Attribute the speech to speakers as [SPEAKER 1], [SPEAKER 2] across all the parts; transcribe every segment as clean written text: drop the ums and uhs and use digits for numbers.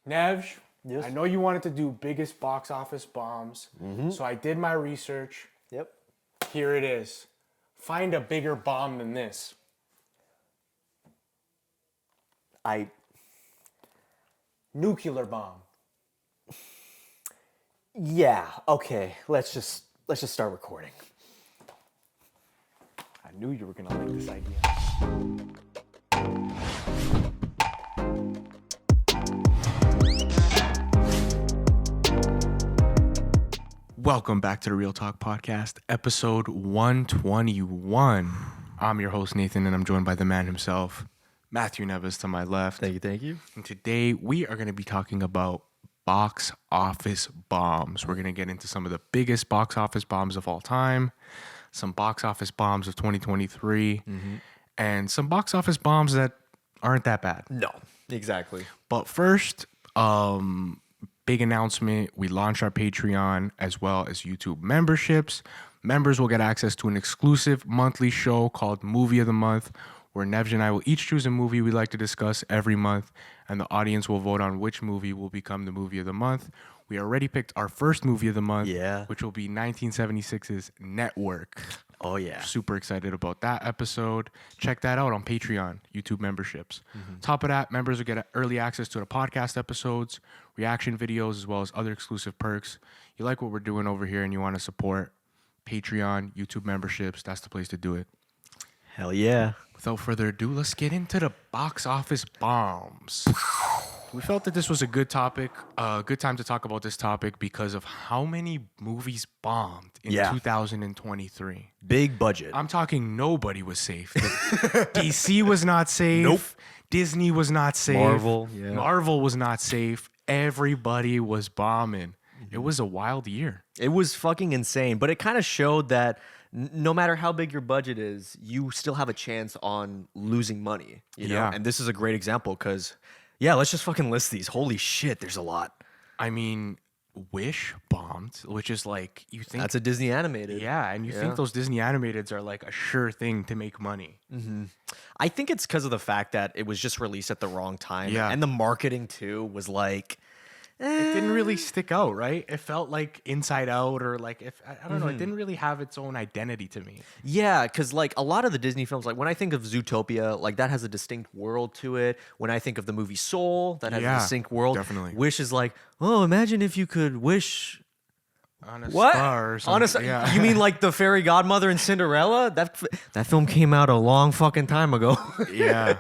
[SPEAKER 1] Neves,
[SPEAKER 2] Yes.
[SPEAKER 1] I know you wanted to do biggest box office bombs, so I did my research.
[SPEAKER 2] Yep.
[SPEAKER 1] Here it is. Find a bigger bomb than this. Nuclear bomb.
[SPEAKER 2] Yeah. Okay. Let's just start recording.
[SPEAKER 1] I knew you were gonna like this idea. Welcome back to the Real Talk Podcast, episode 121. I'm your host, Nathan, and I'm joined by the man himself, Matthew Neves, to my left.
[SPEAKER 2] Thank you.
[SPEAKER 1] And today we are going to be talking about box office bombs. We're going to get into some of the biggest box office bombs of all time, some box office bombs of 2023, and some box office bombs that aren't that bad.
[SPEAKER 2] No. Exactly.
[SPEAKER 1] But first, big announcement. We launched our Patreon as well as YouTube memberships. Members will get access to an exclusive monthly show called Movie of the Month, where Neves and I will each choose a movie we'd like to discuss every month, and the audience will vote on which movie will become the movie of the month. We already picked our first movie of the month, which will be 1976's Network.
[SPEAKER 2] Oh, yeah.
[SPEAKER 1] Super excited about that episode. Check that out on Patreon, YouTube memberships. Top of that, members will get early access to the podcast episodes, reaction videos, as well as other exclusive perks. You like what we're doing over here and you want to support Patreon, YouTube memberships, that's the place to do it.
[SPEAKER 2] Hell yeah.
[SPEAKER 1] Without further ado, let's get into the box office bombs. We felt that this was a good topic, a good time to talk about this topic because of how many movies bombed in 2023.
[SPEAKER 2] Big budget.
[SPEAKER 1] I'm talking nobody was safe. DC was not safe.
[SPEAKER 2] Nope.
[SPEAKER 1] Disney was not safe.
[SPEAKER 2] Marvel
[SPEAKER 1] was not safe. Everybody was bombing. It was a wild year.
[SPEAKER 2] It was fucking insane, but it kind of showed that no matter how big your budget is, you still have a chance on losing money, you know?
[SPEAKER 1] Yeah.
[SPEAKER 2] And this is a great example because, let's just fucking list these. Holy shit, there's a lot.
[SPEAKER 1] I mean, Wish bombed, which is like, you think...
[SPEAKER 2] That's a Disney animated.
[SPEAKER 1] Yeah, and you think those Disney animateds are like a sure thing to make money.
[SPEAKER 2] I think it's because of the fact that it was just released at the wrong time.
[SPEAKER 1] Yeah.
[SPEAKER 2] And the marketing, too, was like...
[SPEAKER 1] It didn't really stick out, right? It felt like Inside Out or like, if I don't know, it didn't really have its own identity to me.
[SPEAKER 2] Yeah, because like a lot of the Disney films, like when I think of Zootopia, like that has a distinct world to it. When I think of the movie Soul, that has a distinct world.
[SPEAKER 1] Definitely.
[SPEAKER 2] Wish is like, oh, imagine if you could wish
[SPEAKER 1] On a star or something. Yeah.
[SPEAKER 2] You mean like the fairy godmother in Cinderella? That film came out a long fucking time ago.
[SPEAKER 1] Yeah.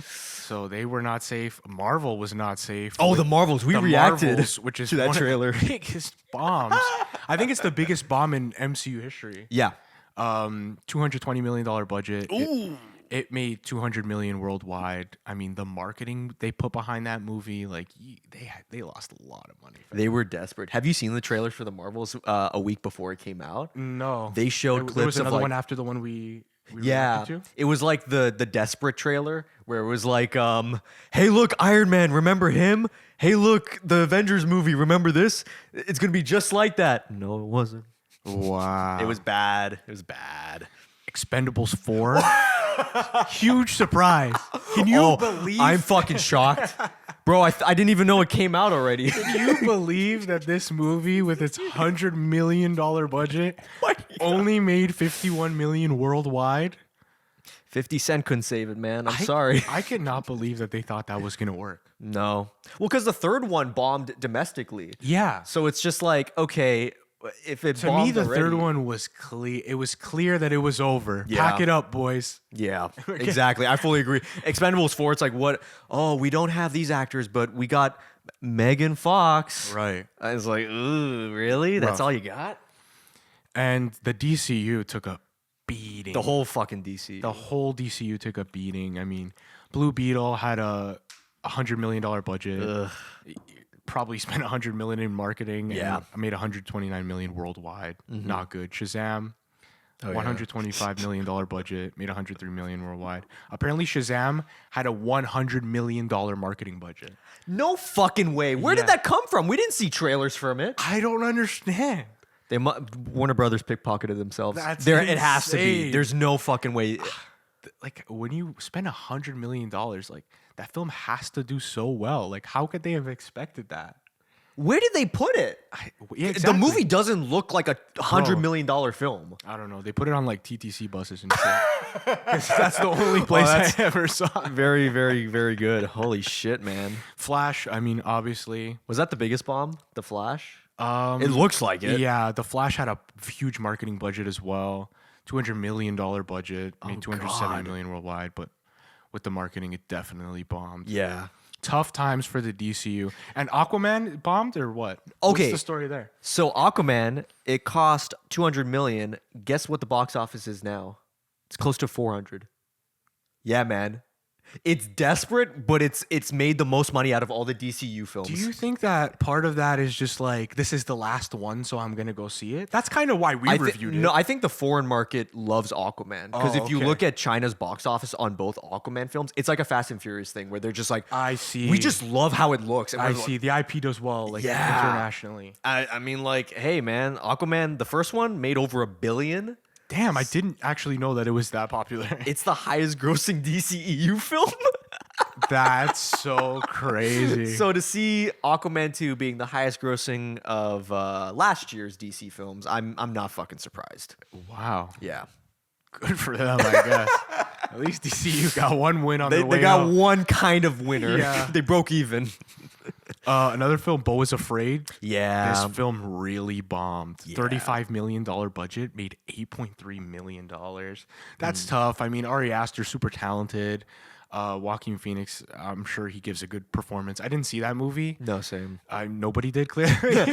[SPEAKER 1] So they were not safe. Marvel was not safe.
[SPEAKER 2] Oh, the Marvels. We reacted
[SPEAKER 1] Marvels, which is
[SPEAKER 2] to that
[SPEAKER 1] one
[SPEAKER 2] trailer.
[SPEAKER 1] of the biggest bombs. I think it's the biggest bomb in MCU history.
[SPEAKER 2] Yeah.
[SPEAKER 1] $220 million budget.
[SPEAKER 2] Ooh.
[SPEAKER 1] It made $200 million worldwide. I mean, the marketing they put behind that movie, like they lost a lot of money.
[SPEAKER 2] They were desperate. Have you seen the trailers for the Marvels a week before it came out?
[SPEAKER 1] No.
[SPEAKER 2] They showed
[SPEAKER 1] There was
[SPEAKER 2] clips of
[SPEAKER 1] another
[SPEAKER 2] like,
[SPEAKER 1] one after the one we
[SPEAKER 2] yeah,
[SPEAKER 1] reacted to?
[SPEAKER 2] it was like the desperate trailer where it was like, hey, look, Iron Man, remember him? Hey, look, the Avengers movie, remember this? It's gonna be just like that. No, it wasn't.
[SPEAKER 1] Wow.
[SPEAKER 2] It was bad. It was bad.
[SPEAKER 1] Expendables 4. Huge surprise. Can you believe?
[SPEAKER 2] I'm fucking shocked. Bro, I didn't even know it came out already.
[SPEAKER 1] Can you believe that this movie, with its $100 million budget, only made $51 million worldwide?
[SPEAKER 2] 50 Cent couldn't save it, man. I'm sorry.
[SPEAKER 1] I could not believe that they thought that was going to work.
[SPEAKER 2] No. Well, because the third one bombed domestically.
[SPEAKER 1] Yeah.
[SPEAKER 2] So it's just like, okay, if it
[SPEAKER 1] To
[SPEAKER 2] bombed
[SPEAKER 1] me, the
[SPEAKER 2] already,
[SPEAKER 1] third one was clear. It was clear that it was over.
[SPEAKER 2] Yeah.
[SPEAKER 1] Pack it up, boys.
[SPEAKER 2] Yeah, exactly. I fully agree. Expendables 4, it's like, what? Oh, we don't have these actors, but we got Megan Fox.
[SPEAKER 1] Right.
[SPEAKER 2] I was like, ooh, really? That's
[SPEAKER 1] Rough.
[SPEAKER 2] all you got?
[SPEAKER 1] And the DCU took a beating.
[SPEAKER 2] The whole fucking DC.
[SPEAKER 1] The whole DCU took a beating. I mean, Blue Beetle had a $100 million budget.
[SPEAKER 2] Ugh.
[SPEAKER 1] Probably spent $100 million in marketing.
[SPEAKER 2] Yeah.
[SPEAKER 1] And made $129 million worldwide. Not good. Shazam,
[SPEAKER 2] Oh,
[SPEAKER 1] $125 million budget, made $103 million worldwide. Apparently, Shazam had a $100 million marketing budget.
[SPEAKER 2] No fucking way. Where did that come from? We didn't see trailers from it.
[SPEAKER 1] I don't understand.
[SPEAKER 2] Warner Brothers pickpocketed themselves.
[SPEAKER 1] That's
[SPEAKER 2] It has to be.
[SPEAKER 1] insane.
[SPEAKER 2] There's no fucking way.
[SPEAKER 1] like when you spend $100 million, like that film has to do so well. Like, how could they have expected that?
[SPEAKER 2] Where did they put it?
[SPEAKER 1] Yeah,
[SPEAKER 2] The
[SPEAKER 1] exactly.
[SPEAKER 2] movie doesn't look like a $100 million film.
[SPEAKER 1] I don't know. They put it on like TTC buses and shit. 'Cause that's the only place I ever saw it.
[SPEAKER 2] Very, very, very good. Holy shit, man.
[SPEAKER 1] Flash. I mean, obviously.
[SPEAKER 2] Was that the biggest bomb? The Flash?
[SPEAKER 1] It
[SPEAKER 2] looks like it.
[SPEAKER 1] Yeah, the Flash had a huge marketing budget as well. $200 million budget, made $270 million worldwide, but with the marketing, it definitely bombed.
[SPEAKER 2] Yeah.
[SPEAKER 1] Tough times for the DCU. And Aquaman bombed or what?
[SPEAKER 2] Okay.
[SPEAKER 1] What's the story there?
[SPEAKER 2] So Aquaman, it cost $200 million. Guess what the box office is now? It's close to 400. Yeah, man. It's desperate, but it's made the most money out of all the DCU films.
[SPEAKER 1] Do you think that part of that is just like, this is the last one, so I'm going to go see it? That's kind of why we reviewed it.
[SPEAKER 2] No, I think the foreign market loves Aquaman. Because if you
[SPEAKER 1] okay.
[SPEAKER 2] look at China's box office on both Aquaman films, it's like a Fast and Furious thing where they're just like,
[SPEAKER 1] I see.
[SPEAKER 2] we just love how it looks. And
[SPEAKER 1] I
[SPEAKER 2] we're
[SPEAKER 1] see. The IP does well, like
[SPEAKER 2] Yeah.
[SPEAKER 1] internationally.
[SPEAKER 2] I mean, like, hey, man, Aquaman, the first one made over $1 billion.
[SPEAKER 1] Damn, I didn't actually know that it was that popular.
[SPEAKER 2] It's the highest grossing DCEU film.
[SPEAKER 1] That's so crazy.
[SPEAKER 2] So to see Aquaman 2 being the highest grossing of last year's DC films, I'm not fucking surprised.
[SPEAKER 1] Wow.
[SPEAKER 2] Yeah.
[SPEAKER 1] Good for them, I guess. At least DCU got one win on
[SPEAKER 2] They
[SPEAKER 1] their way
[SPEAKER 2] got
[SPEAKER 1] out.
[SPEAKER 2] one kind of winner.
[SPEAKER 1] Yeah.
[SPEAKER 2] They broke even.
[SPEAKER 1] Another film, Beau is Afraid.
[SPEAKER 2] Yeah.
[SPEAKER 1] This film really bombed. $35 million budget, made $8.3 million. That's tough. I mean, Ari Aster, super talented. Joaquin Phoenix, I'm sure he gives a good performance. I didn't see that movie.
[SPEAKER 2] No, same.
[SPEAKER 1] Nobody did, clearly.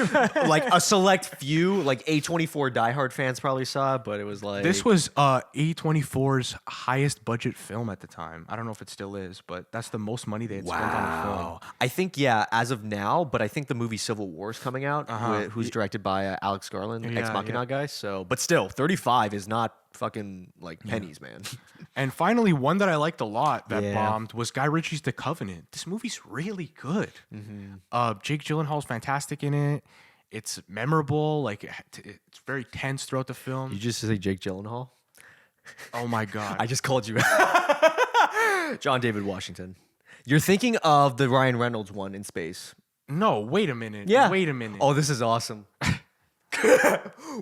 [SPEAKER 2] Like a select few, like A24 diehard fans probably saw it, but it was like...
[SPEAKER 1] This was A24's highest budget film at the time. I don't know if it still is, but that's the most money they had spent on a film.
[SPEAKER 2] I think, yeah, as of now, but I think the movie Civil War is coming out, who's directed by Alex Garland,
[SPEAKER 1] Yeah,
[SPEAKER 2] Ex Machina guy. So, but still, 35 is not fucking like pennies, man.
[SPEAKER 1] And finally, one that I liked a lot that
[SPEAKER 2] Yeah.
[SPEAKER 1] bombed was Guy Ritchie's The Covenant. This movie's really good. Jake Gyllenhaal's fantastic in it. It's memorable. Like it's very tense throughout the film.
[SPEAKER 2] You just say Jake Gyllenhaal?
[SPEAKER 1] Oh my god!
[SPEAKER 2] I just called you John David Washington. You're thinking of the Ryan Reynolds one in space.
[SPEAKER 1] No, wait a minute.
[SPEAKER 2] Yeah.
[SPEAKER 1] Wait a minute.
[SPEAKER 2] Oh, this is awesome.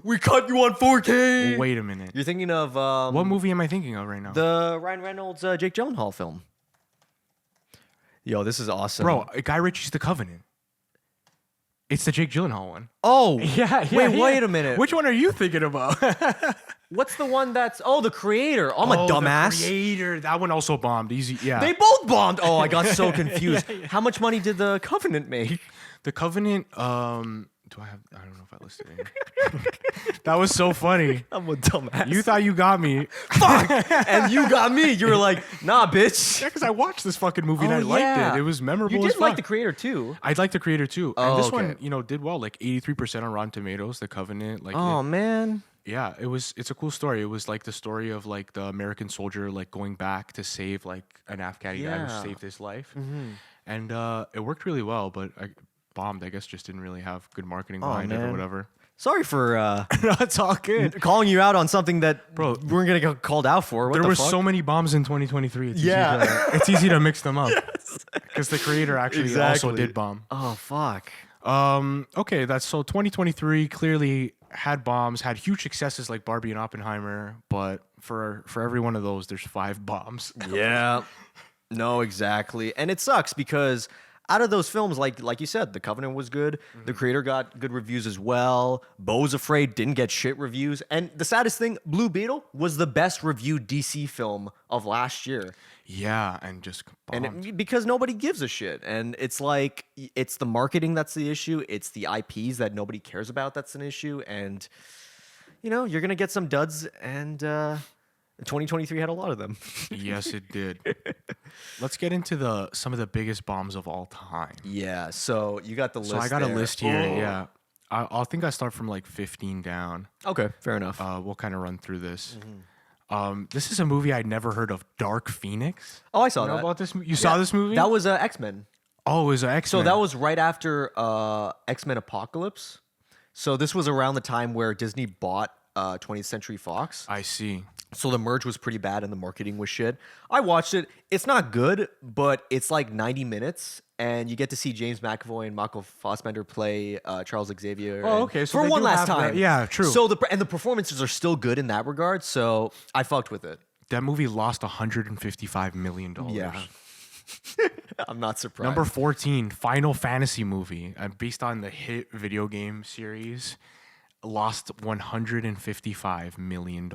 [SPEAKER 2] We caught you on 4K.
[SPEAKER 1] Wait a minute.
[SPEAKER 2] You're thinking of
[SPEAKER 1] What movie am I thinking of right now?
[SPEAKER 2] the Ryan Reynolds Jake Gyllenhaal film. Yo, this is awesome.
[SPEAKER 1] Bro, Guy Ritchie's The Covenant. It's the Jake Gyllenhaal one.
[SPEAKER 2] Oh.
[SPEAKER 1] Yeah.
[SPEAKER 2] Wait a minute.
[SPEAKER 1] Which one are you thinking about?
[SPEAKER 2] What's the one that's... Oh, The Creator. I'm a
[SPEAKER 1] The
[SPEAKER 2] dumbass.
[SPEAKER 1] Creator. That one also bombed. Easy. Yeah.
[SPEAKER 2] They both bombed. Oh, I got so confused. How much money did The Covenant make?
[SPEAKER 1] The Covenant. Do I have? I don't know if I listed it. That was so funny.
[SPEAKER 2] I'm a dumbass.
[SPEAKER 1] You thought you got me.
[SPEAKER 2] Fuck! And you got me. You were like, nah, bitch.
[SPEAKER 1] Yeah, because I watched this fucking movie and I liked it. It was memorable.
[SPEAKER 2] You
[SPEAKER 1] as
[SPEAKER 2] did like
[SPEAKER 1] fuck.
[SPEAKER 2] The Creator too.
[SPEAKER 1] I liked The Creator too.
[SPEAKER 2] Oh,
[SPEAKER 1] And this
[SPEAKER 2] okay.
[SPEAKER 1] one, did well. Like 83% on Rotten Tomatoes. The Covenant. Like,
[SPEAKER 2] Oh, man.
[SPEAKER 1] yeah, it's a cool story. It was like the story of like the American soldier like going back to save like an Afghani guy
[SPEAKER 2] Yeah.
[SPEAKER 1] who saved his life, and it worked really well. But I bombed. I guess just didn't really have good marketing behind it or
[SPEAKER 2] man.
[SPEAKER 1] whatever.
[SPEAKER 2] Sorry for
[SPEAKER 1] No, it's all good.
[SPEAKER 2] calling you out on something that
[SPEAKER 1] Bro,
[SPEAKER 2] we weren't going to get called out for. What
[SPEAKER 1] There
[SPEAKER 2] the
[SPEAKER 1] were
[SPEAKER 2] fuck?
[SPEAKER 1] so many bombs in 2023. It's
[SPEAKER 2] Yeah.
[SPEAKER 1] easy to, it's easy to mix them up because the creator actually also
[SPEAKER 2] Exactly.
[SPEAKER 1] did bomb.
[SPEAKER 2] Oh, fuck.
[SPEAKER 1] Okay, that's so 2023 clearly had bombs, had huge successes like Barbie and Oppenheimer, but for every one of those, there's 5 bombs.
[SPEAKER 2] Yeah. No, exactly. And it sucks because out of those films, like you said, The Covenant was good. The Creator got good reviews as well. Beau's Afraid didn't get shit reviews. And the saddest thing, Blue Beetle was the best reviewed DC film of last year.
[SPEAKER 1] Yeah, and just bombed.
[SPEAKER 2] And because nobody gives a shit. And it's like, it's the marketing that's the issue. It's the IPs that nobody cares about that's an issue. And, you're going to get some duds. And 2023 had a lot of them.
[SPEAKER 1] Yes, it did. Let's get into some of the biggest bombs of all time.
[SPEAKER 2] Yeah. So you got the list.
[SPEAKER 1] So I got a
[SPEAKER 2] there.
[SPEAKER 1] list here.
[SPEAKER 2] Oh.
[SPEAKER 1] Yeah, I think I start from like 15 down.
[SPEAKER 2] Okay. Fair enough.
[SPEAKER 1] We'll kind of run through this. This is a movie I'd never heard of, Dark Phoenix.
[SPEAKER 2] Oh, I saw
[SPEAKER 1] You know
[SPEAKER 2] that.
[SPEAKER 1] about this? You saw this movie?
[SPEAKER 2] That was X-Men.
[SPEAKER 1] Oh, it was an X-Men.
[SPEAKER 2] So that was right after X-Men Apocalypse. So this was around the time where Disney bought 20th Century Fox.
[SPEAKER 1] I see.
[SPEAKER 2] So the merge was pretty bad and the marketing was shit. I watched it. It's not good, but it's like 90 minutes, and you get to see James McAvoy and Michael Fassbender play Charles Xavier.
[SPEAKER 1] Oh, okay. So
[SPEAKER 2] for
[SPEAKER 1] they
[SPEAKER 2] one
[SPEAKER 1] do
[SPEAKER 2] last
[SPEAKER 1] have that.
[SPEAKER 2] time.
[SPEAKER 1] Yeah, true.
[SPEAKER 2] So the performances are still good in that regard. So I fucked with it.
[SPEAKER 1] That movie lost $155 million.
[SPEAKER 2] Yeah. I'm not surprised.
[SPEAKER 1] Number 14, Final Fantasy movie, based on the hit video game series, lost $155 million.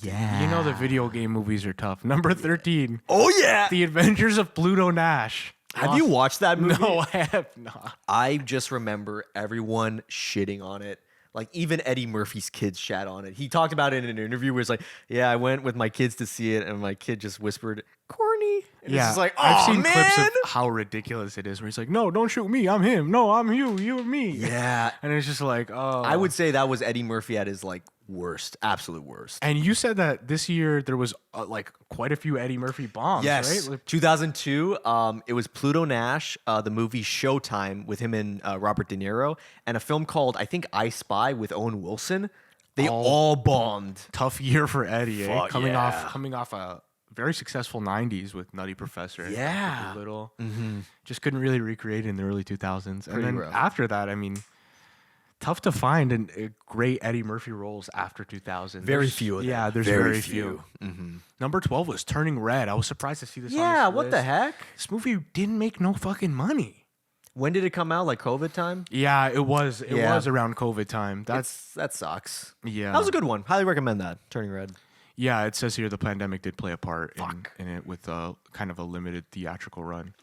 [SPEAKER 2] Yeah.
[SPEAKER 1] You know the video game movies are tough. Number 13,
[SPEAKER 2] Oh yeah.
[SPEAKER 1] The Adventures of Pluto Nash.
[SPEAKER 2] Have you watched that movie?
[SPEAKER 1] No, I have not.
[SPEAKER 2] I just remember everyone shitting on it. Like even Eddie Murphy's kids shat on it. He talked about it in an interview where it's like, "Yeah, I went with my kids to see it, and my kid just whispered, corny." And it's just like, "Oh
[SPEAKER 1] I've seen
[SPEAKER 2] man."
[SPEAKER 1] clips of how ridiculous it is. Where he's like, "No, don't shoot me. I'm him. No, I'm you. You and me."
[SPEAKER 2] Yeah.
[SPEAKER 1] And it's just like, oh.
[SPEAKER 2] I would say that was Eddie Murphy at his like worst, absolute worst.
[SPEAKER 1] And you said that this year there was like quite a few Eddie Murphy bombs,
[SPEAKER 2] Yes,
[SPEAKER 1] right? Like,
[SPEAKER 2] 2002. It was Pluto Nash, the movie Showtime with him and Robert De Niro, and a film called I think I Spy with Owen Wilson. They all bombed.
[SPEAKER 1] tough year for Eddie,
[SPEAKER 2] Fuck,
[SPEAKER 1] coming
[SPEAKER 2] yeah.
[SPEAKER 1] off a very successful 90s with Nutty Professor. and
[SPEAKER 2] Yeah.
[SPEAKER 1] Dr. Little. Just couldn't really recreate it in the early 2000s. And then
[SPEAKER 2] rough.
[SPEAKER 1] after that, I mean, tough to find great Eddie Murphy roles after 2000.
[SPEAKER 2] Very
[SPEAKER 1] There's-
[SPEAKER 2] few of them.
[SPEAKER 1] Yeah, there's very few. Number 12 was Turning Red. I was surprised to see this on
[SPEAKER 2] Yeah,
[SPEAKER 1] this
[SPEAKER 2] what the
[SPEAKER 1] list.
[SPEAKER 2] heck?
[SPEAKER 1] This movie didn't make no fucking money.
[SPEAKER 2] When did it come out? Like COVID time?
[SPEAKER 1] Yeah, it was. It
[SPEAKER 2] Yeah.
[SPEAKER 1] was around COVID time.
[SPEAKER 2] That sucks.
[SPEAKER 1] Yeah.
[SPEAKER 2] That was a good one. Highly recommend that. Turning Red.
[SPEAKER 1] Yeah, it says here the pandemic did play a part in it with a kind of a limited theatrical run.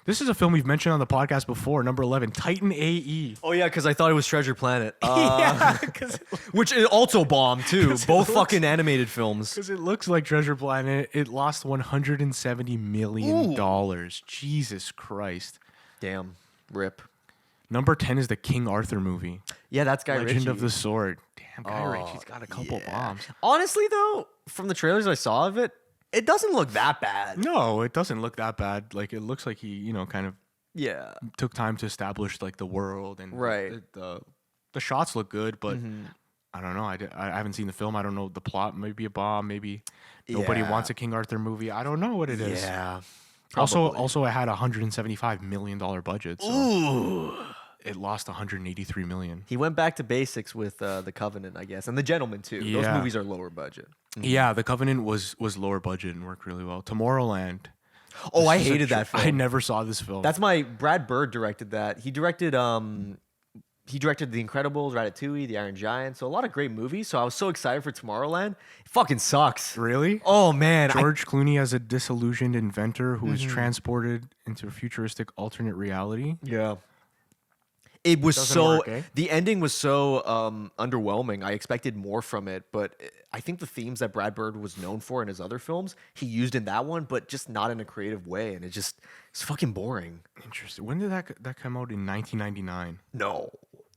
[SPEAKER 1] This is a film we've mentioned on the podcast before. Number 11, Titan AE.
[SPEAKER 2] Oh yeah, because I thought it was Treasure Planet.
[SPEAKER 1] Yeah, because
[SPEAKER 2] Which it also bombed too.
[SPEAKER 1] 'Cause it
[SPEAKER 2] Both
[SPEAKER 1] looks-
[SPEAKER 2] fucking animated films.
[SPEAKER 1] it looks like Treasure Planet. It lost $170 million. Jesus Christ.
[SPEAKER 2] Damn. Rip.
[SPEAKER 1] Number 10 is the King Arthur movie.
[SPEAKER 2] Yeah, that's Guy
[SPEAKER 1] Legend
[SPEAKER 2] Ritchie.
[SPEAKER 1] of the Sword. Damn, Guy
[SPEAKER 2] Oh,
[SPEAKER 1] Ritchie's got a couple bombs.
[SPEAKER 2] Honestly though, from the trailers I saw of it, it doesn't look that bad.
[SPEAKER 1] No, it doesn't look that bad. Like, it looks like he, kind of
[SPEAKER 2] Yeah.
[SPEAKER 1] took time to establish like the world and
[SPEAKER 2] Right.
[SPEAKER 1] the shots look good, but I don't know. I haven't seen the film. I don't know the plot. Maybe a bomb. Maybe nobody
[SPEAKER 2] Yeah.
[SPEAKER 1] wants a King Arthur movie. I don't know what it is.
[SPEAKER 2] Yeah.
[SPEAKER 1] Also, it had a $175 million budget. So
[SPEAKER 2] Ooh.
[SPEAKER 1] it lost 183 million.
[SPEAKER 2] He went back to basics with The Covenant, I guess, and The Gentleman too. Those
[SPEAKER 1] Yeah.
[SPEAKER 2] movies are lower budget.
[SPEAKER 1] Yeah, The Covenant was lower budget and worked really well. Tomorrowland.
[SPEAKER 2] Oh, I
[SPEAKER 1] This is a
[SPEAKER 2] hated that film.
[SPEAKER 1] I never saw this film.
[SPEAKER 2] That's Brad Bird directed that. He directed The Incredibles, Ratatouille, The Iron Giant. So a lot of great movies. So I was so excited for Tomorrowland. It fucking sucks.
[SPEAKER 1] really.
[SPEAKER 2] Oh man.
[SPEAKER 1] George Clooney as a disillusioned inventor who is
[SPEAKER 2] Mm-hmm.
[SPEAKER 1] transported into a futuristic alternate reality.
[SPEAKER 2] Yeah. It was
[SPEAKER 1] Doesn't
[SPEAKER 2] so
[SPEAKER 1] work, eh?
[SPEAKER 2] the ending was so underwhelming. I expected more from it, but I think the themes that Brad Bird was known for in his other films, he used in that one, but just not in a creative way, and it's fucking boring.
[SPEAKER 1] Interesting. When did that come out? In 1999.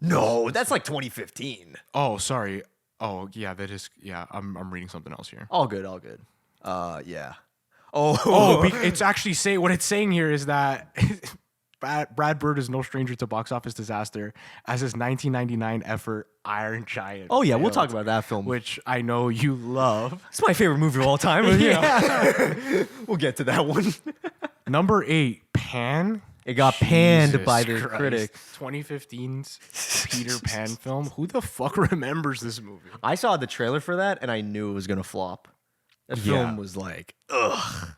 [SPEAKER 2] No, that's like 2015.
[SPEAKER 1] Oh, sorry. Oh, yeah, that is. Yeah, I'm reading something else here.
[SPEAKER 2] All good. Yeah. Oh,
[SPEAKER 1] Oh, it's actually what it's saying here is that Brad Bird is no stranger to box office disaster, as his 1999 effort Iron Giant.
[SPEAKER 2] Oh yeah, we'll
[SPEAKER 1] failed,
[SPEAKER 2] talk about that film.
[SPEAKER 1] which I know you love.
[SPEAKER 2] It's my favorite movie of all time. But, you know, we'll get to that one.
[SPEAKER 1] Number 8, Pan.
[SPEAKER 2] It got panned
[SPEAKER 1] Jesus
[SPEAKER 2] by the
[SPEAKER 1] Christ.
[SPEAKER 2] critics.
[SPEAKER 1] 2015's Peter Pan film. Who the fuck remembers this movie?
[SPEAKER 2] I saw the trailer for that, and I knew it was gonna flop. That
[SPEAKER 1] Yeah.
[SPEAKER 2] film was like, ugh.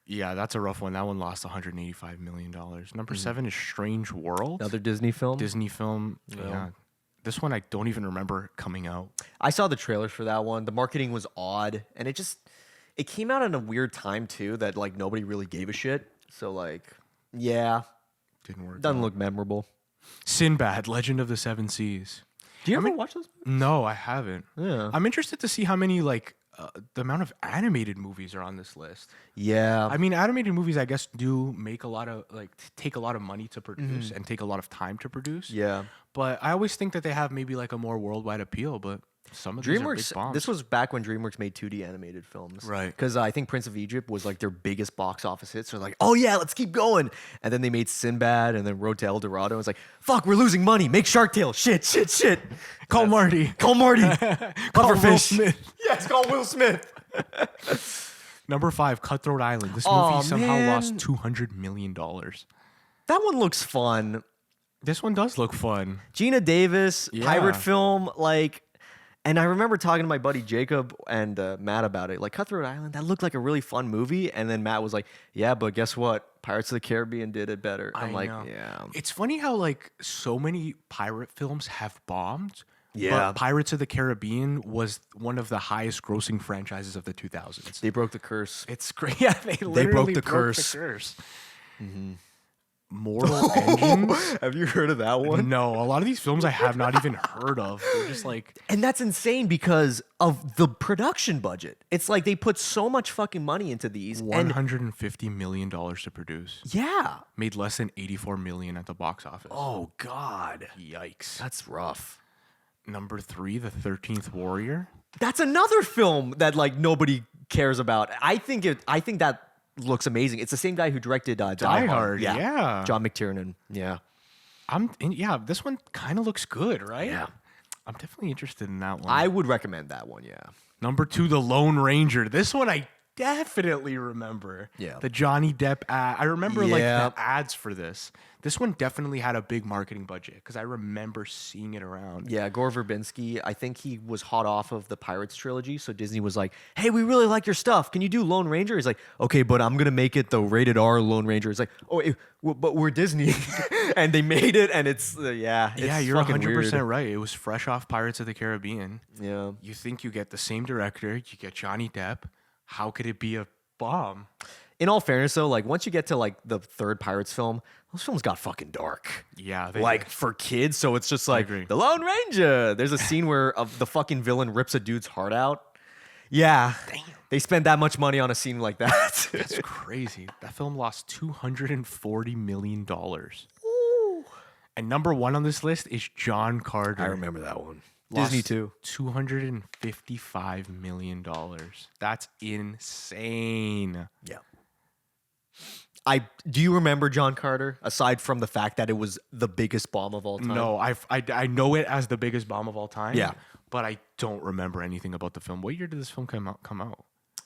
[SPEAKER 1] Yeah, that's a rough one. That one lost $185 million. Number 7 is Strange World.
[SPEAKER 2] Another Disney film.
[SPEAKER 1] Disney film. Yeah. This one I don't even remember coming out.
[SPEAKER 2] I saw the trailer for that one. The marketing was odd, and it came out in a weird time too that like nobody really gave a shit. So like, yeah,
[SPEAKER 1] Didn't work.
[SPEAKER 2] doesn't look memorable.
[SPEAKER 1] Sinbad, Legend of the Seven Seas.
[SPEAKER 2] Do you ever watch those?
[SPEAKER 1] No, I haven't.
[SPEAKER 2] Yeah.
[SPEAKER 1] I'm interested to see how many the amount of animated movies are on this list.
[SPEAKER 2] Yeah.
[SPEAKER 1] I mean, animated movies, I guess, do make a lot of take a lot of money to produce and take a lot of time to produce.
[SPEAKER 2] yeah.
[SPEAKER 1] But I always think that they have maybe like a more worldwide appeal. But Some of these are big
[SPEAKER 2] DreamWorks.
[SPEAKER 1] bombs.
[SPEAKER 2] This was back when DreamWorks made 2D animated films,
[SPEAKER 1] Right.
[SPEAKER 2] Because I think Prince of Egypt was like their biggest box office hit. So they're like, oh yeah, let's keep going. And then they made Sinbad, and then Road to El Dorado. It's like, fuck, we're losing money. Make Shark Tale. Shit.
[SPEAKER 1] Call Marty.
[SPEAKER 2] Call Marty.
[SPEAKER 1] Call Will
[SPEAKER 2] Pufferfish.
[SPEAKER 1] Smith.
[SPEAKER 2] Yes, call Will Smith.
[SPEAKER 1] Number 5, Cutthroat Island. This movie
[SPEAKER 2] Aw,
[SPEAKER 1] somehow
[SPEAKER 2] man.
[SPEAKER 1] lost $200 million.
[SPEAKER 2] That one looks fun.
[SPEAKER 1] This one does look fun.
[SPEAKER 2] Gina Davis,
[SPEAKER 1] Yeah.
[SPEAKER 2] pirate film, like, and I remember talking to my buddy Jacob and Matt about it. Like, Cutthroat Island, that looked like a really fun movie. And then Matt was like, yeah, but guess what? Pirates of the Caribbean did it better. I'm like,
[SPEAKER 1] know.
[SPEAKER 2] yeah.
[SPEAKER 1] It's funny how like so many pirate films have bombed.
[SPEAKER 2] Yeah.
[SPEAKER 1] But Pirates of the Caribbean was one of the highest grossing franchises of the 2000s.
[SPEAKER 2] They broke the curse.
[SPEAKER 1] It's great. Yeah, they literally
[SPEAKER 2] the
[SPEAKER 1] broke
[SPEAKER 2] curse.
[SPEAKER 1] the curse. Mortal Engines?
[SPEAKER 2] Have you heard of that one?
[SPEAKER 1] No, a lot of these films I have not even heard of. They're just like,
[SPEAKER 2] And that's insane because of the production budget. It's like they put so much fucking money into these. And
[SPEAKER 1] $150 million to produce.
[SPEAKER 2] yeah.
[SPEAKER 1] Made less than $84 million at the box office.
[SPEAKER 2] Oh, God.
[SPEAKER 1] Yikes.
[SPEAKER 2] That's rough.
[SPEAKER 1] Number 3, The 13th Warrior.
[SPEAKER 2] That's another film that like nobody cares about. I think that looks amazing. It's the same guy who directed Die Hard.
[SPEAKER 1] Yeah.
[SPEAKER 2] John McTiernan. Yeah.
[SPEAKER 1] This one kind of looks good, right?
[SPEAKER 2] Yeah.
[SPEAKER 1] I'm definitely interested in that one.
[SPEAKER 2] I would recommend that one. Yeah.
[SPEAKER 1] Number 2, The Lone Ranger. This one I definitely remember.
[SPEAKER 2] Yeah.
[SPEAKER 1] The Johnny Depp ad. I remember like
[SPEAKER 2] Yeah.
[SPEAKER 1] the ads for this. This one definitely had a big marketing budget because I remember seeing it around.
[SPEAKER 2] Yeah, Gore Verbinski, I think he was hot off of the Pirates trilogy. So Disney was like, hey, we really like your stuff. Can you do Lone Ranger? He's like, okay, but I'm going to make it the rated R Lone Ranger. It's like, but we're Disney. And they made it. And it's,
[SPEAKER 1] Yeah,
[SPEAKER 2] it's
[SPEAKER 1] you're
[SPEAKER 2] fucking
[SPEAKER 1] 100%
[SPEAKER 2] weird.
[SPEAKER 1] right. It was fresh off Pirates of the Caribbean.
[SPEAKER 2] Yeah.
[SPEAKER 1] You think you get the same director, you get Johnny Depp. How could it be a bomb?
[SPEAKER 2] In all fairness, though, like once you get to like the third Pirates film, those films got fucking dark.
[SPEAKER 1] Yeah,
[SPEAKER 2] Like for kids, so it's just like
[SPEAKER 1] agree.
[SPEAKER 2] the Lone Ranger. There's a scene where the fucking villain rips a dude's heart out. Yeah, they spent that much money on a scene like that.
[SPEAKER 1] That's crazy. That film lost $240 million. And number 1 on this list is John Carter.
[SPEAKER 2] I remember that one.
[SPEAKER 1] Lost
[SPEAKER 2] Disney too.
[SPEAKER 1] $255 million. That's insane.
[SPEAKER 2] Yeah. Do you remember John Carter? Aside from the fact that it was the biggest bomb of all time.
[SPEAKER 1] No, I know it as the biggest bomb of all time.
[SPEAKER 2] Yeah.
[SPEAKER 1] But I don't remember anything about the film. What year did this film come out?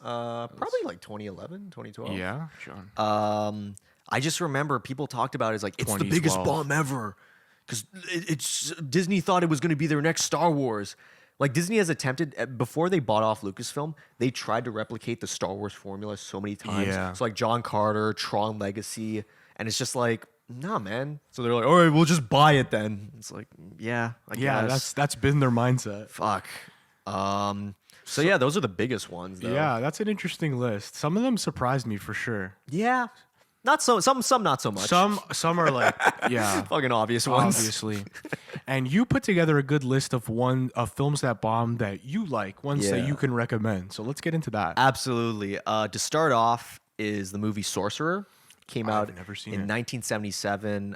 [SPEAKER 2] Probably like 2011, 2012.
[SPEAKER 1] Yeah, John.
[SPEAKER 2] I just remember people talked about it as like it's the biggest
[SPEAKER 1] 2012.
[SPEAKER 2] bomb ever because it's Disney thought it was going to be their next Star Wars. Like Disney has attempted before they bought off Lucasfilm, they tried to replicate the Star Wars formula so many times.
[SPEAKER 1] Yeah.
[SPEAKER 2] So like John Carter, Tron Legacy, and it's just like, nah, man. So they're like, all right, we'll just buy it then. It's like, yeah, I guess.
[SPEAKER 1] that's been their mindset.
[SPEAKER 2] Fuck. So yeah, those are the biggest ones. Though.
[SPEAKER 1] Yeah, that's an interesting list. Some of them surprised me for sure.
[SPEAKER 2] Yeah. Not so some not so much.
[SPEAKER 1] Some are like, yeah,
[SPEAKER 2] fucking obvious ones.
[SPEAKER 1] obviously. And you put together a good list of films that bombed that you like, ones that
[SPEAKER 2] Yeah.
[SPEAKER 1] you can recommend. So let's get into that.
[SPEAKER 2] Absolutely. To start off is the movie Sorcerer. Came out
[SPEAKER 1] never seen
[SPEAKER 2] in
[SPEAKER 1] it.
[SPEAKER 2] 1977.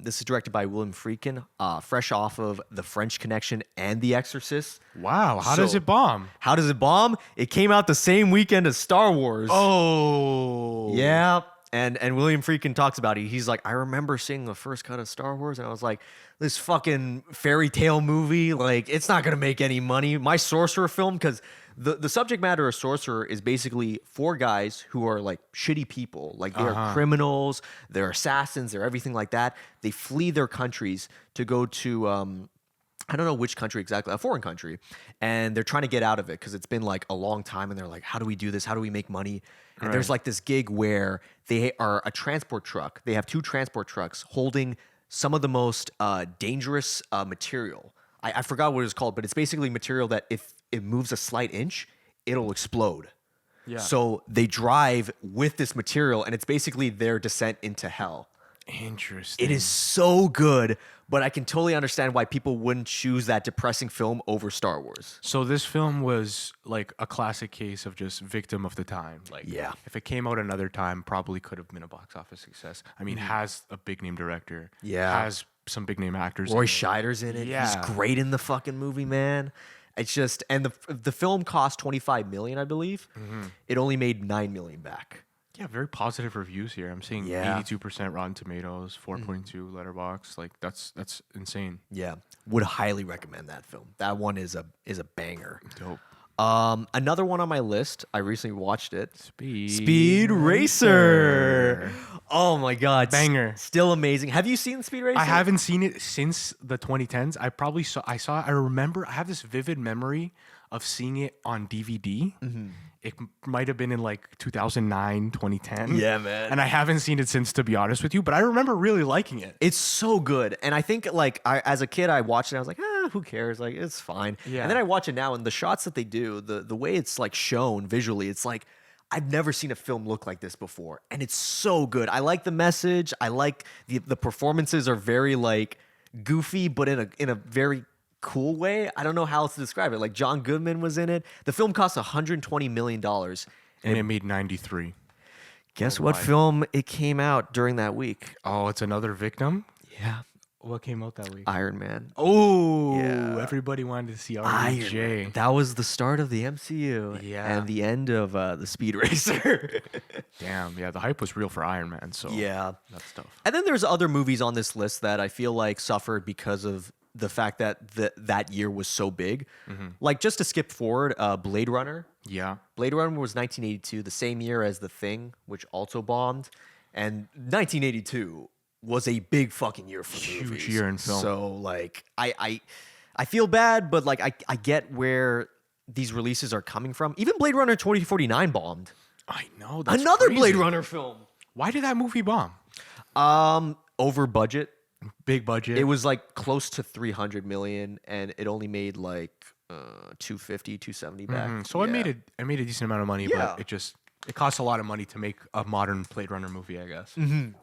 [SPEAKER 2] This is directed by William Friedkin, fresh off of The French Connection and The Exorcist.
[SPEAKER 1] Wow, how does
[SPEAKER 2] So-
[SPEAKER 1] it bomb?
[SPEAKER 2] How does it bomb? It came out the same weekend as Star Wars.
[SPEAKER 1] Oh,
[SPEAKER 2] Yeah. And William Friedkin talks about it. He's like, I remember seeing the first cut of Star Wars, and I was like, this fucking fairy tale movie, like, it's not gonna make any money. My Sorcerer film, because the subject matter of Sorcerer is basically 4 guys who are like shitty people. Like they are criminals, they're assassins, they're everything like that. They flee their countries to go to I don't know which country exactly, a foreign country. And they're trying to get out of it because it's been like a long time. And they're like, how do we do this? How do we make money? And there's like this gig where they are a transport truck. They have 2 transport trucks holding some of the most dangerous material. I forgot what it's called, but it's basically material that if it moves a slight inch, it'll explode.
[SPEAKER 1] Yeah.
[SPEAKER 2] So they drive with this material, and it's basically their descent into hell.
[SPEAKER 1] Interesting.
[SPEAKER 2] It is so good, but I can totally understand why people wouldn't choose that depressing film over Star Wars.
[SPEAKER 1] So this film was like a classic case of just victim of the time. Like,
[SPEAKER 2] Yeah.
[SPEAKER 1] if it came out another time, probably could have been a box office success. I mean, has a big name director.
[SPEAKER 2] Yeah.
[SPEAKER 1] Has some big name actors.
[SPEAKER 2] Roy
[SPEAKER 1] in it.
[SPEAKER 2] Scheider's in it.
[SPEAKER 1] Yeah.
[SPEAKER 2] He's great in the fucking movie, man. It's just, and the film cost 25 million, I believe. It only made 9 million back.
[SPEAKER 1] Yeah, very positive reviews here. I'm seeing
[SPEAKER 2] Yeah.
[SPEAKER 1] 82% Rotten Tomatoes, 4.2 Letterboxd. Like that's insane.
[SPEAKER 2] Yeah, would highly recommend that film. That one is a banger.
[SPEAKER 1] Dope.
[SPEAKER 2] Another one on my list. I recently watched it.
[SPEAKER 1] Speed
[SPEAKER 2] Racer. Oh my god,
[SPEAKER 1] Banger.
[SPEAKER 2] Still amazing. Have you seen Speed Racer?
[SPEAKER 1] I haven't seen it since the 2010s. I remember, I have this vivid memory of seeing it on DVD. It might have been in like 2009, 2010.
[SPEAKER 2] Yeah, man.
[SPEAKER 1] And I haven't seen it since, to be honest with you, but I remember really liking it.
[SPEAKER 2] It's so good. And I think like as a kid, I watched it. I was like, who cares? Like, it's fine.
[SPEAKER 1] Yeah.
[SPEAKER 2] And then I watch it now, and the shots that they do, the way it's like shown visually, it's like, I've never seen a film look like this before. And it's so good. I like the message. I like the performances are very like goofy, but in a very cool way. I don't know how else to describe it. Like John Goodman was in it. The film cost $120 million.
[SPEAKER 1] And it made 93.
[SPEAKER 2] Guess what film it came out during that week?
[SPEAKER 1] Oh, it's another victim?
[SPEAKER 2] Yeah.
[SPEAKER 1] What came out that week?
[SPEAKER 2] Iron Man.
[SPEAKER 1] Oh,
[SPEAKER 2] Yeah.
[SPEAKER 1] Everybody wanted to see
[SPEAKER 2] Iron
[SPEAKER 1] RDJ.
[SPEAKER 2] Man. That was the start of the MCU.
[SPEAKER 1] Yeah.
[SPEAKER 2] And the end of the Speed Racer.
[SPEAKER 1] Damn, yeah, the hype was real for Iron Man, so
[SPEAKER 2] Yeah.
[SPEAKER 1] that's tough.
[SPEAKER 2] And then there's other movies on this list that I feel like suffered because of the fact that that year was so big. Like, just to skip forward, Blade Runner.
[SPEAKER 1] Yeah.
[SPEAKER 2] Blade Runner was 1982, the same year as The Thing, which also bombed. And 1982 was a big fucking year for
[SPEAKER 1] Huge
[SPEAKER 2] movies.
[SPEAKER 1] year in film.
[SPEAKER 2] So, like, I feel bad, but, like, I get where these releases are coming from. Even Blade Runner 2049 bombed.
[SPEAKER 1] I know. That's
[SPEAKER 2] Another
[SPEAKER 1] crazy.
[SPEAKER 2] Blade Runner film.
[SPEAKER 1] Why did that movie bomb?
[SPEAKER 2] Over budget.
[SPEAKER 1] Big budget.
[SPEAKER 2] It was like close to 300 million, and it only made like 250, 270 back.
[SPEAKER 1] So
[SPEAKER 2] Yeah.
[SPEAKER 1] it made a decent amount of money,
[SPEAKER 2] Yeah.
[SPEAKER 1] but it costs a lot of money to make a modern Blade Runner movie, I guess.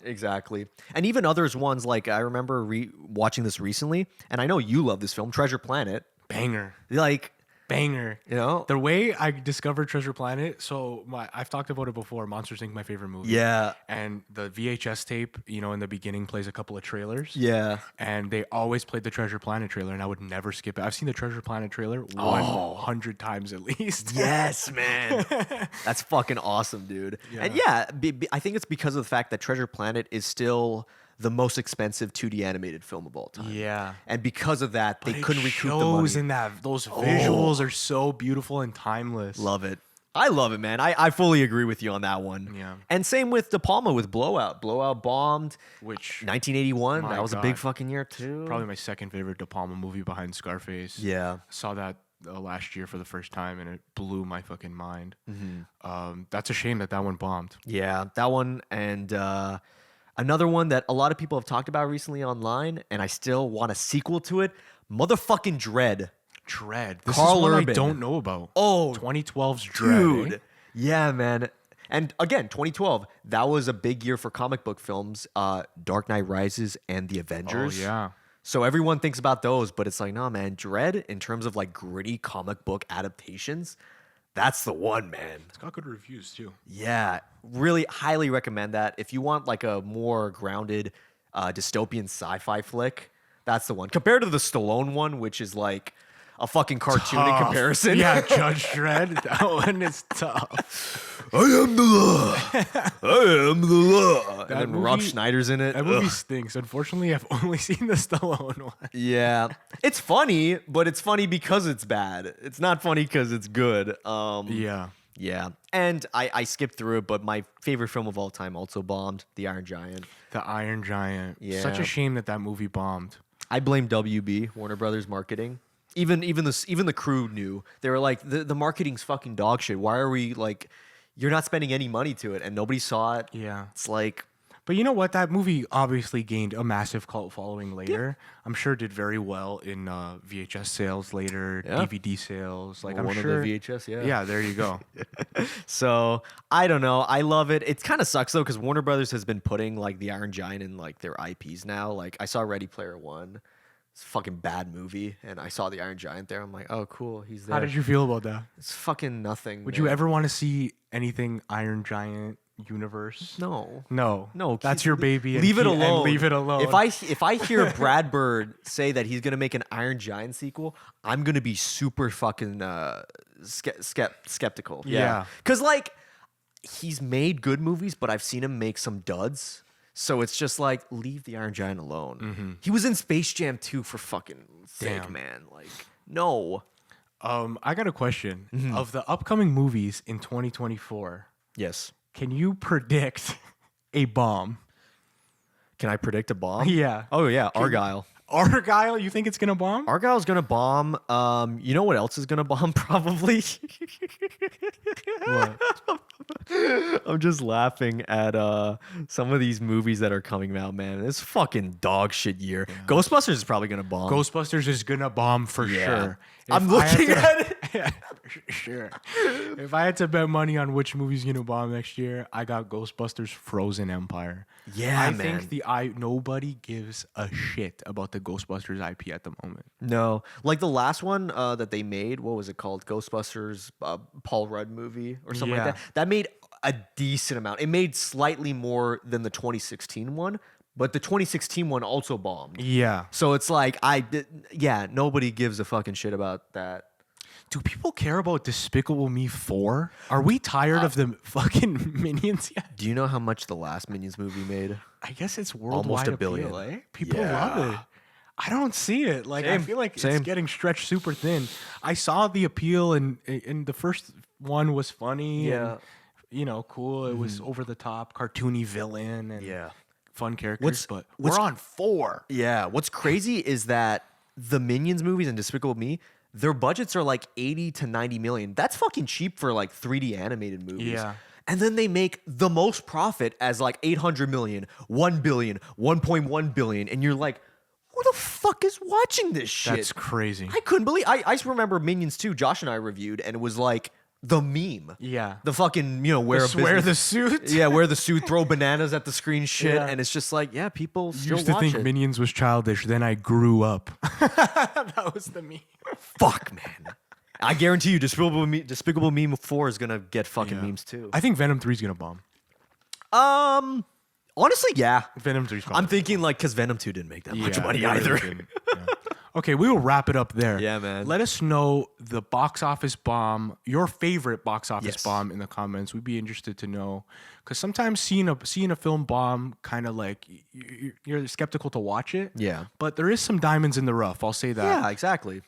[SPEAKER 2] Exactly. And even others ones, like I remember watching this recently, and I know you love this film, Treasure Planet.
[SPEAKER 1] Banger.
[SPEAKER 2] Like,
[SPEAKER 1] Banger.
[SPEAKER 2] you know?
[SPEAKER 1] The way I discovered Treasure Planet, so I've talked about it before, Monsters Inc., my favorite movie.
[SPEAKER 2] Yeah.
[SPEAKER 1] And the VHS tape, in the beginning plays a couple of trailers.
[SPEAKER 2] Yeah.
[SPEAKER 1] And they always played the Treasure Planet trailer, and I would never skip it. I've seen the Treasure Planet trailer 100 times at least.
[SPEAKER 2] Yes, man. That's fucking awesome, dude. And yeah, I think it's because of the fact that Treasure Planet is still the most expensive 2D animated film of all time.
[SPEAKER 1] Yeah.
[SPEAKER 2] And because of that, they
[SPEAKER 1] It
[SPEAKER 2] couldn't recoup the
[SPEAKER 1] shows
[SPEAKER 2] money.
[SPEAKER 1] in that those visuals are so beautiful and timeless.
[SPEAKER 2] Love it. I love it, man. I fully agree with you on that one.
[SPEAKER 1] Yeah.
[SPEAKER 2] And same with De Palma with Blowout. Blowout bombed.
[SPEAKER 1] Which
[SPEAKER 2] 1981.
[SPEAKER 1] My
[SPEAKER 2] That was a big
[SPEAKER 1] God.
[SPEAKER 2] fucking year too.
[SPEAKER 1] probably my second favorite De Palma movie behind Scarface.
[SPEAKER 2] Yeah.
[SPEAKER 1] Saw that last year for the first time, and it blew my fucking mind.
[SPEAKER 2] Mm-hmm.
[SPEAKER 1] That's a shame that one bombed.
[SPEAKER 2] Yeah, that one. And another one that a lot of people have talked about recently online, and I still want a sequel to it. Motherfucking Dread.
[SPEAKER 1] Dread. This
[SPEAKER 2] Carl
[SPEAKER 1] is one
[SPEAKER 2] Urban.
[SPEAKER 1] I don't know about.
[SPEAKER 2] Oh,
[SPEAKER 1] 2012's Dread.
[SPEAKER 2] dude.
[SPEAKER 1] eh?
[SPEAKER 2] Yeah, man. And again, 2012, that was a big year for comic book films. Dark Knight Rises and The
[SPEAKER 1] Oh
[SPEAKER 2] Avengers.
[SPEAKER 1] yeah.
[SPEAKER 2] So everyone thinks about those, but it's like, no, man, Dread, in terms of like gritty comic book adaptations, that's the one, man.
[SPEAKER 1] It's got good reviews too.
[SPEAKER 2] Yeah, really highly recommend that. If you want like a more grounded dystopian sci-fi flick, that's the one. Compared to the Stallone one, which is like a fucking cartoon in
[SPEAKER 1] Tough.
[SPEAKER 2] comparison.
[SPEAKER 1] Yeah, Judge Dredd. That one is tough.
[SPEAKER 2] I am the law. I am the law. And then Rob
[SPEAKER 1] movie-
[SPEAKER 2] Schneider's in it.
[SPEAKER 1] That movie
[SPEAKER 2] Ugh.
[SPEAKER 1] stinks. Unfortunately, I've only seen the Stallone one.
[SPEAKER 2] Yeah, it's funny, but it's funny because it's bad. It's not funny because it's good.
[SPEAKER 1] Yeah.
[SPEAKER 2] Yeah, and I skipped through it, but my favorite film of all time also bombed, The Iron Giant.
[SPEAKER 1] The Iron Giant.
[SPEAKER 2] Yeah.
[SPEAKER 1] Such a shame that movie bombed.
[SPEAKER 2] I blame WB, Warner Brothers marketing. Even the crew knew. They were like, the marketing's fucking dog shit. Why are we like, you're not spending any money to it, and nobody saw it.
[SPEAKER 1] Yeah.
[SPEAKER 2] It's like,
[SPEAKER 1] But you know what? That movie obviously gained a massive cult following later. I'm sure it did very well in VHS sales later,
[SPEAKER 2] Yeah.
[SPEAKER 1] DVD sales. Like
[SPEAKER 2] one
[SPEAKER 1] I'm
[SPEAKER 2] of
[SPEAKER 1] sure.
[SPEAKER 2] the VHS, yeah.
[SPEAKER 1] Yeah, there you go.
[SPEAKER 2] So I don't know. I love it. It kind of sucks though, because Warner Brothers has been putting like the Iron Giant in like their IPs now. Like I saw Ready Player One. It's a fucking bad movie, and I saw the Iron Giant there. I'm like, oh cool, he's there.
[SPEAKER 1] How did you feel about that?
[SPEAKER 2] It's fucking nothing.
[SPEAKER 1] Would
[SPEAKER 2] man.
[SPEAKER 1] you ever want to see anything Iron Giant universe?
[SPEAKER 2] No.
[SPEAKER 1] No.
[SPEAKER 2] No,
[SPEAKER 1] That's your baby. And
[SPEAKER 2] Leave it
[SPEAKER 1] and
[SPEAKER 2] alone.
[SPEAKER 1] leave it alone.
[SPEAKER 2] If I hear Brad Bird say that he's gonna make an Iron Giant sequel, I'm gonna be super fucking skeptical.
[SPEAKER 1] Yeah.
[SPEAKER 2] Because like he's made good movies, but I've seen him make some duds. So it's just like leave the Iron Giant alone. He was in Space Jam 2 for fucking sake,
[SPEAKER 1] Damn.
[SPEAKER 2] man. Like no.
[SPEAKER 1] I got a question. Of the upcoming movies in 2024,
[SPEAKER 2] Yes.
[SPEAKER 1] can you predict a bomb?
[SPEAKER 2] Can I predict a bomb?
[SPEAKER 1] Yeah.
[SPEAKER 2] Oh yeah, Argyle.
[SPEAKER 1] Argyle, you think it's gonna bomb?
[SPEAKER 2] Argyle's gonna bomb. You know what else is gonna bomb? Probably.
[SPEAKER 1] What?
[SPEAKER 2] I'm just laughing at some of these movies that are coming out, man. It's fucking dog shit year. Ghostbusters is probably gonna bomb.
[SPEAKER 1] Ghostbusters is gonna bomb for sure.
[SPEAKER 2] I'm
[SPEAKER 1] If I had
[SPEAKER 2] looking
[SPEAKER 1] to-
[SPEAKER 2] at it.
[SPEAKER 1] Yeah, sure. If I had to bet money on which movie's gonna bomb next year, I got Ghostbusters Frozen Empire.
[SPEAKER 2] Yeah,
[SPEAKER 1] I
[SPEAKER 2] man.
[SPEAKER 1] think nobody gives a shit about the Ghostbusters IP at the moment.
[SPEAKER 2] No, like the last one that they made. What was it called? Ghostbusters, Paul Rudd movie or something
[SPEAKER 1] Yeah.
[SPEAKER 2] like that. That made a decent amount. It made slightly more than the 2016 one, but the 2016 one also bombed.
[SPEAKER 1] Yeah.
[SPEAKER 2] So it's like nobody gives a fucking shit about that.
[SPEAKER 1] Do people care about Despicable Me 4? Are we tired of the fucking Minions yet?
[SPEAKER 2] Do you know how much the last Minions movie made?
[SPEAKER 1] I guess it's worldwide
[SPEAKER 2] $1 billion.
[SPEAKER 1] appeal, eh? People
[SPEAKER 2] Yeah.
[SPEAKER 1] love it. I don't see it. Like I
[SPEAKER 2] Same.
[SPEAKER 1] feel like
[SPEAKER 2] Same.
[SPEAKER 1] it's getting stretched super thin. I saw the appeal and the first one was funny and cool. It was over the top, cartoony villain and fun characters, but we're on 4.
[SPEAKER 2] Yeah. What's crazy is that the Minions movies and Despicable Me, their budgets are like 80 to 90 million. That's fucking cheap for like 3D animated movies.
[SPEAKER 1] Yeah.
[SPEAKER 2] And then they make the most profit as like 800 million, 1 billion, 1.1 billion. And you're like, who the fuck is watching this shit?
[SPEAKER 1] That's crazy.
[SPEAKER 2] I couldn't believe. I remember Minions 2, Josh and I reviewed, and it was like the meme.
[SPEAKER 1] Yeah.
[SPEAKER 2] The fucking, wear a
[SPEAKER 1] Wear
[SPEAKER 2] business-
[SPEAKER 1] the suit.
[SPEAKER 2] Yeah, wear the suit, throw bananas at the screen shit.
[SPEAKER 1] Yeah.
[SPEAKER 2] And it's just like, yeah, people still
[SPEAKER 1] Used to
[SPEAKER 2] watch
[SPEAKER 1] think
[SPEAKER 2] it.
[SPEAKER 1] Minions was childish. Then I grew up. That was the meme.
[SPEAKER 2] Fuck, man. I guarantee you, Despicable Me 4 is gonna get fucking memes too.
[SPEAKER 1] I think Venom 3 is gonna bomb.
[SPEAKER 2] Honestly, yeah.
[SPEAKER 1] Venom 3 is
[SPEAKER 2] I'm thinking like because Venom 2 didn't make that much money either.
[SPEAKER 1] Okay, we will wrap it up there.
[SPEAKER 2] Yeah, man.
[SPEAKER 1] Let us know the box office bomb, your favorite box office
[SPEAKER 2] Yes.
[SPEAKER 1] bomb in the comments. We'd be interested to know because sometimes seeing a film bomb kind of like you're skeptical to watch it.
[SPEAKER 2] Yeah.
[SPEAKER 1] But there is some diamonds in the rough. I'll say that.
[SPEAKER 2] Yeah, exactly.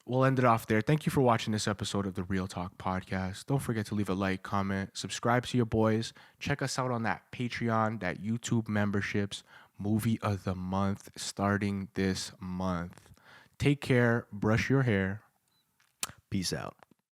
[SPEAKER 1] We'll end it off there. Thank you for watching this episode of the Real Talk Podcast. Don't forget to leave a like, comment, subscribe to your boys. Check us out on that Patreon, that YouTube memberships. Movie of the month starting this month. Take care. Brush your hair.
[SPEAKER 2] Peace out.